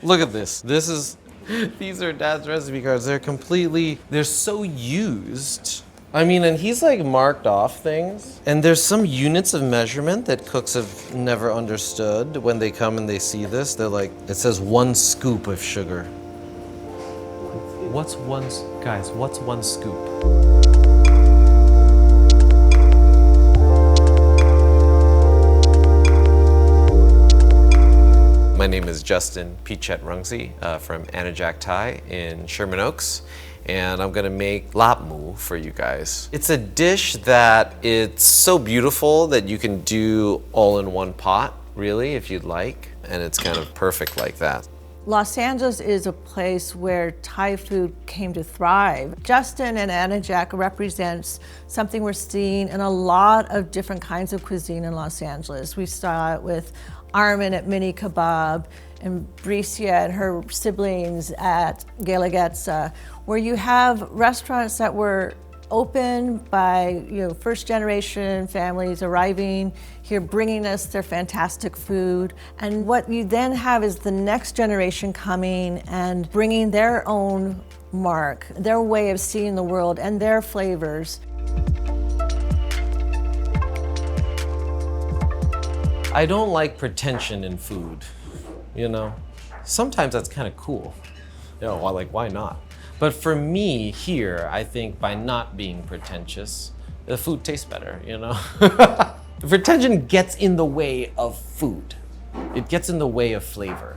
Look at this. These are Dad's recipe cards. They're so used. I mean, and he's like marked off things. And there's some units of measurement that cooks have never understood. When they come and they see this, they're like, it says 1 scoop of sugar. What's one scoop? My name is Justin Pichetrungsi from Anajac Thai in Sherman Oaks, and I'm gonna make Laab Moo for you guys. It's a dish that it's so beautiful that you can do all in one pot, really, if you'd like, and it's kind of perfect like that. Los Angeles is a place where Thai food came to thrive. Justin and Anajac represents something we're seeing in a lot of different kinds of cuisine in Los Angeles. We saw it with Armin at Mini Kebab and Bricia and her siblings at Galagetza, where you have restaurants that were open by first generation families arriving here, bringing us their fantastic food. And what you then have is the next generation coming and bringing their own mark, their way of seeing the world and their flavors. I don't like pretension in food, Sometimes that's kind of cool. Like, why not? But for me here, I think by not being pretentious, the food tastes better, The pretension gets in the way of food. It gets in the way of flavor.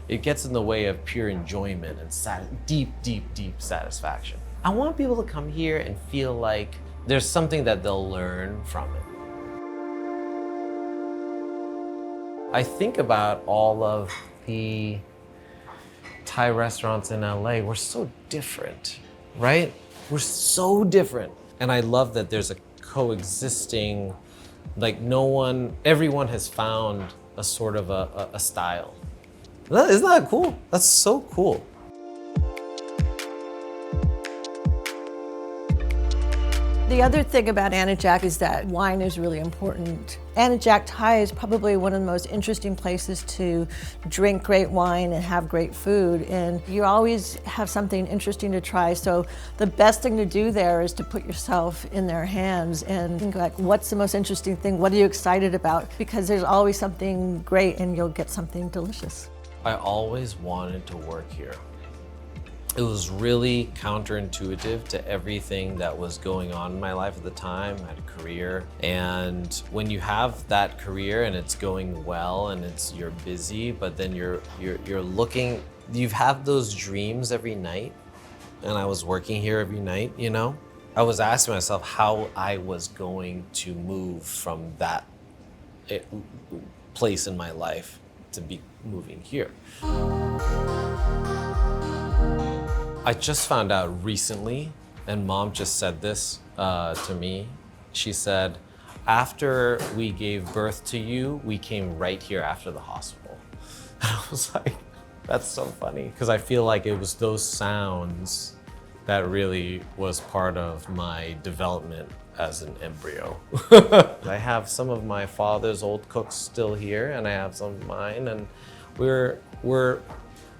It gets in the way of pure enjoyment and deep satisfaction. I want people to come here and feel like there's something that they'll learn from it. I think about all of the Thai restaurants in LA. We're so different, right? We're so different. And I love that there's a coexisting, everyone has found a sort of a style. Isn't that cool? That's so cool. The other thing about Anajac is that wine is really important. Anajac Thai is probably one of the most interesting places to drink great wine and have great food, and you always have something interesting to try. So the best thing to do there is to put yourself in their hands and think like, what's the most interesting thing? What are you excited about? Because there's always something great and you'll get something delicious. I always wanted to work here. It was really counterintuitive to everything that was going on in my life at the time. I had a career, and when you have that career and it's going well and you're busy, but then you're looking, you have those dreams every night, and I was working here every night, I was asking myself how I was going to move from that place in my life to be moving here. I just found out recently, and Mom just said this to me. She said, after we gave birth to you, we came right here after the hospital. And I was like, that's so funny, because I feel like it was those sounds that really was part of my development as an embryo. I have some of my father's old cooks still here, and I have some of mine, and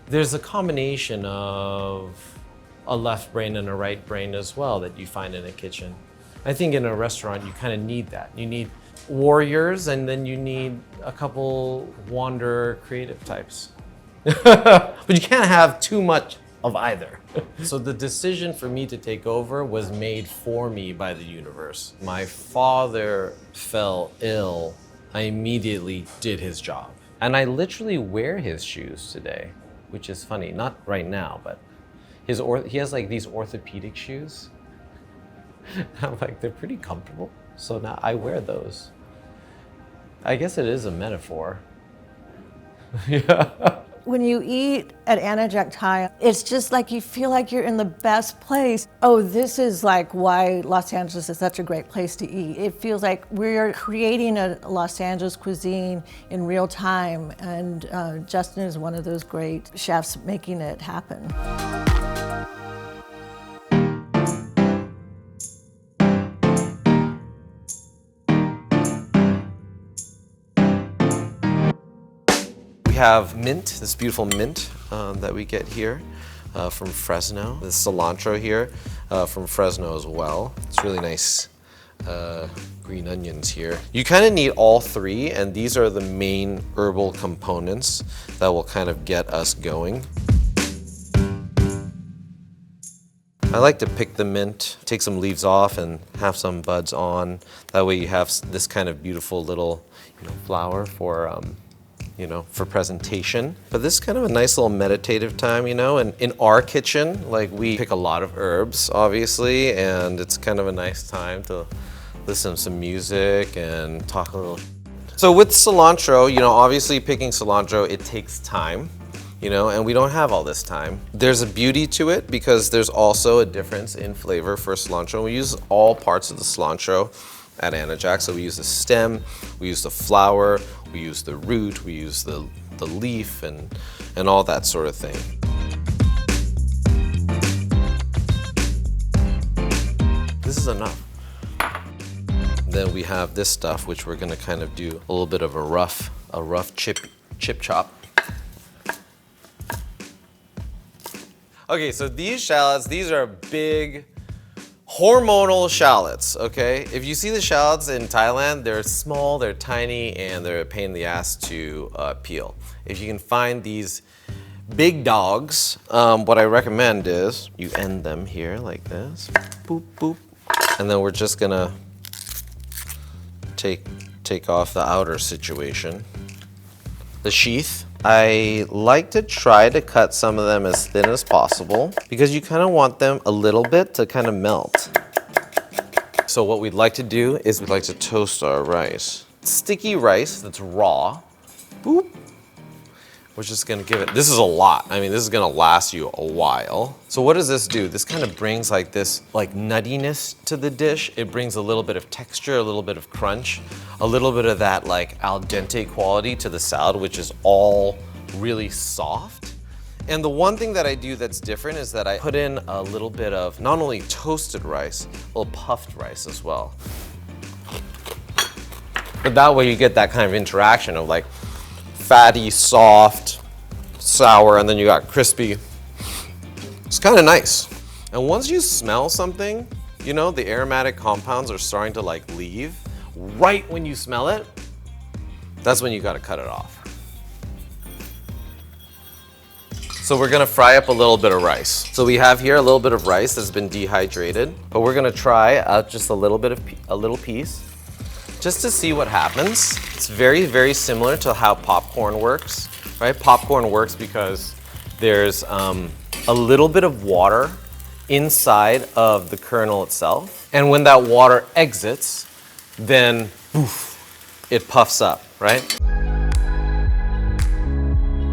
there's a combination of a left brain and a right brain as well that you find in a kitchen. I think in a restaurant, you kind of need that. You need warriors, and then you need a couple wanderer creative types. But you can't have too much of either. So the decision for me to take over was made for me by the universe. My father fell ill. I immediately did his job. And I literally wear his shoes today, which is funny. Not right now, but he has like these orthopedic shoes. I'm like, they're pretty comfortable. So now I wear those. I guess it is a metaphor. Yeah. When you eat at Anajac Thai, it's just like you feel like you're in the best place. Oh, this is like why Los Angeles is such a great place to eat. It feels like we're creating a Los Angeles cuisine in real time, and Justin is one of those great chefs making it happen. We have mint, this beautiful mint that we get here from Fresno. The cilantro here from Fresno as well. It's really nice green onions here. You kind of need all three, and these are the main herbal components that will kind of get us going. I like to pick the mint, take some leaves off and have some buds on. That way you have this kind of beautiful little, flower for, for presentation. But this is kind of a nice little meditative time, and in our kitchen, like we pick a lot of herbs, obviously, and it's kind of a nice time to listen to some music and talk a little. So with cilantro, obviously picking cilantro, it takes time. And we don't have all this time. There's a beauty to it because there's also a difference in flavor for cilantro. We use all parts of the cilantro at Anajac. So we use the stem, we use the flower, we use the root, we use the leaf and all that sort of thing. This is enough. Then we have this stuff, which we're gonna kind of do a little bit of a rough chip chop. Okay, so these shallots, these are big hormonal shallots, okay? If you see the shallots in Thailand, they're small, they're tiny, and they're a pain in the ass to peel. If you can find these big dogs, what I recommend is you end them here like this, boop, boop, and then we're just gonna take off the outer situation. The sheath. I like to try to cut some of them as thin as possible because you kind of want them a little bit to kind of melt. So what we'd like to do is we'd like to toast our rice. Sticky rice that's raw, boop. We're just gonna give it, this is a lot. I mean, this is gonna last you a while. So what does this do? This kind of brings this nuttiness to the dish. It brings a little bit of texture, a little bit of crunch, a little bit of that al dente quality to the salad, which is all really soft. And the one thing that I do that's different is that I put in a little bit of not only toasted rice, a little puffed rice as well. But that way you get that kind of interaction of fatty, soft, sour, and then you got crispy. It's kind of nice. And once you smell something, the aromatic compounds are starting to leave. Right when you smell it, that's when you got to cut it off. So we're gonna fry up a little bit of rice. So we have here a little bit of rice that's been dehydrated, but we're gonna try out just a little piece, just to see what happens. It's very, very similar to how popcorn works, right? Popcorn works because there's a little bit of water inside of the kernel itself. And when that water exits, then poof, it puffs up, right?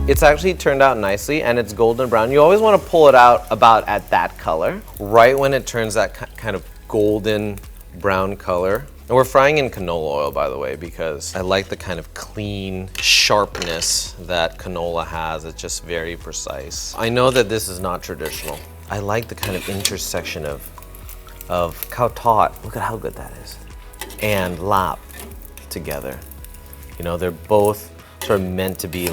It's actually turned out nicely and it's golden brown. You always want to pull it out about at that color, right when it turns that kind of golden brown color. And we're frying in canola oil, by the way, because I like the kind of clean sharpness that canola has. It's just very precise. I know that this is not traditional. I like the kind of intersection of khao tot, look at how good that is, and laab together. They're both sort of meant to be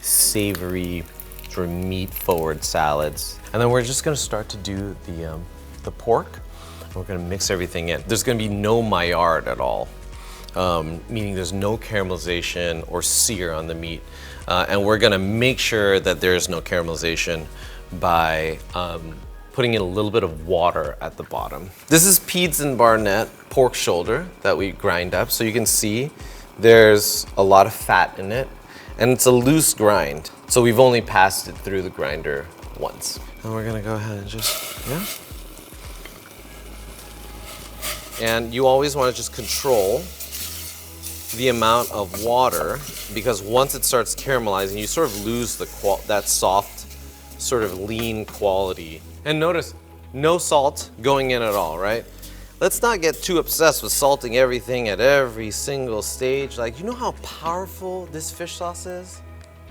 savory, sort of meat-forward salads. And then we're just gonna start to do the pork. We're gonna mix everything in. There's gonna be no Maillard at all, meaning there's no caramelization or sear on the meat. And we're gonna make sure that there's no caramelization by putting in a little bit of water at the bottom. This is Peds and Barnett pork shoulder that we grind up. So you can see there's a lot of fat in it and it's a loose grind. So we've only passed it through the grinder once. And we're gonna go ahead and just, yeah. And you always want to just control the amount of water because once it starts caramelizing, you sort of lose that soft, sort of lean quality. And notice, no salt going in at all, right? Let's not get too obsessed with salting everything at every single stage. You know how powerful this fish sauce is?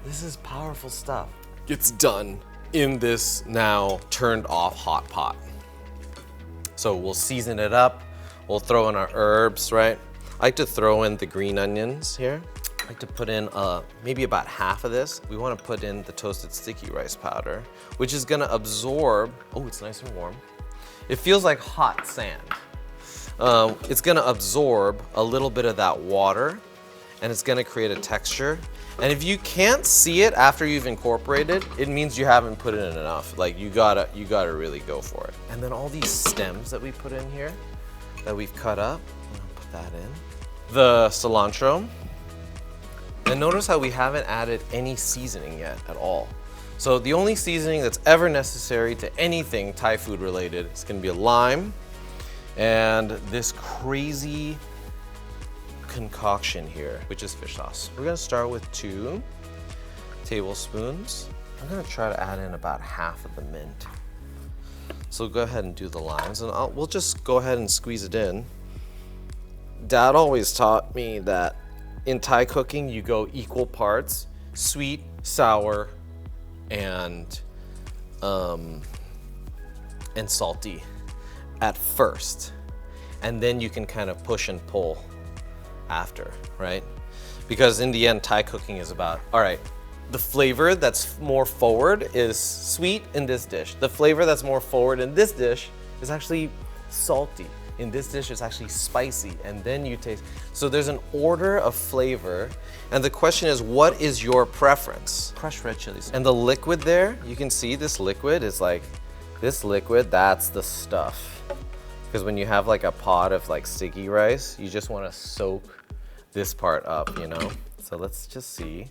This is powerful stuff. It's done in this now turned off hot pot. So we'll season it up. We'll throw in our herbs, right? I like to throw in the green onions here. I like to put in maybe about half of this. We want to put in the toasted sticky rice powder, which is gonna absorb, oh, it's nice and warm. It feels like hot sand. It's gonna absorb a little bit of that water, and it's gonna create a texture. And if you can't see it after you've incorporated, it means you haven't put in enough. Like you gotta really go for it. And then all these stems that we put in here, that we've cut up, I'm gonna put that in. The cilantro. And notice how we haven't added any seasoning yet at all. So the only seasoning that's ever necessary to anything Thai food related is gonna be a lime and this crazy concoction here, which is fish sauce. We're gonna start with 2 tablespoons. I'm gonna try to add in about half of the mint. So go ahead and do the limes, and we'll just go ahead and squeeze it in. Dad always taught me that in Thai cooking, you go equal parts, sweet, sour, and salty at first. And then you can kind of push and pull after, right? Because in the end, Thai cooking is about, all right, the flavor that's more forward is sweet in this dish. The flavor that's more forward in this dish is actually salty. In this dish, it's actually spicy, and then you taste. So there's an order of flavor, and the question is, what is your preference? Crushed red chilies. And the liquid there, you can see this liquid is like, this liquid, that's the stuff. Because when you have like a pot of like sticky rice, you just want to soak this part up, you know? So let's just see.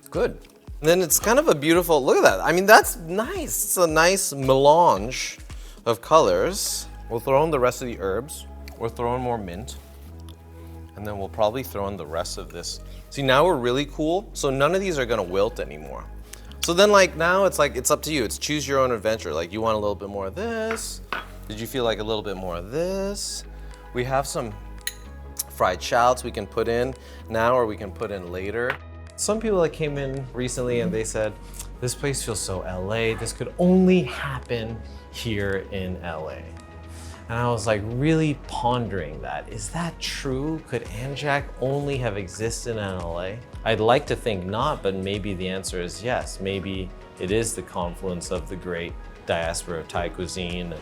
Good. And then it's kind of a beautiful, look at that. I mean, that's nice. It's a nice melange of colors. We'll throw in the rest of the herbs. We'll throw in more mint. And then we'll probably throw in the rest of this. See, now we're really cool. So none of these are gonna wilt anymore. So then like now it's like, it's up to you. It's choose your own adventure. Like you want a little bit more of this. Did you feel like a little bit more of this? We have some fried shallots we can put in now or we can put in later. Some people that came in recently and they said, this place feels so LA. This could only happen here in LA. And I was like really pondering that. Is that true? Could Anjak only have existed in LA? I'd like to think not, but maybe the answer is yes. Maybe it is the confluence of the great diaspora of Thai cuisine,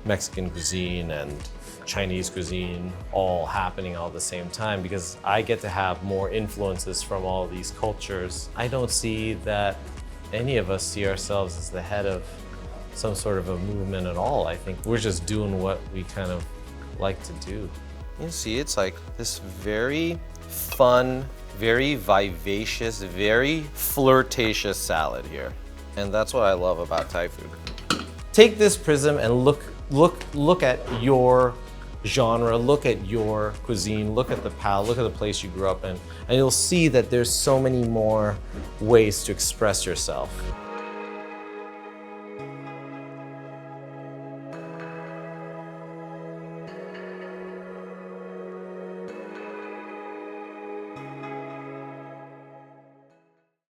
Mexican cuisine, and Chinese cuisine all happening all at the same time, because I get to have more influences from all these cultures. I don't see that any of us see ourselves as the head of some sort of a movement at all. I think we're just doing what we kind of like to do. You see, it's like this very fun, very vivacious, very flirtatious salad here. And that's what I love about Thai food. Take this prism and look at your genre, look at your cuisine, look at the palate, look at the place you grew up in, and you'll see that there's so many more ways to express yourself.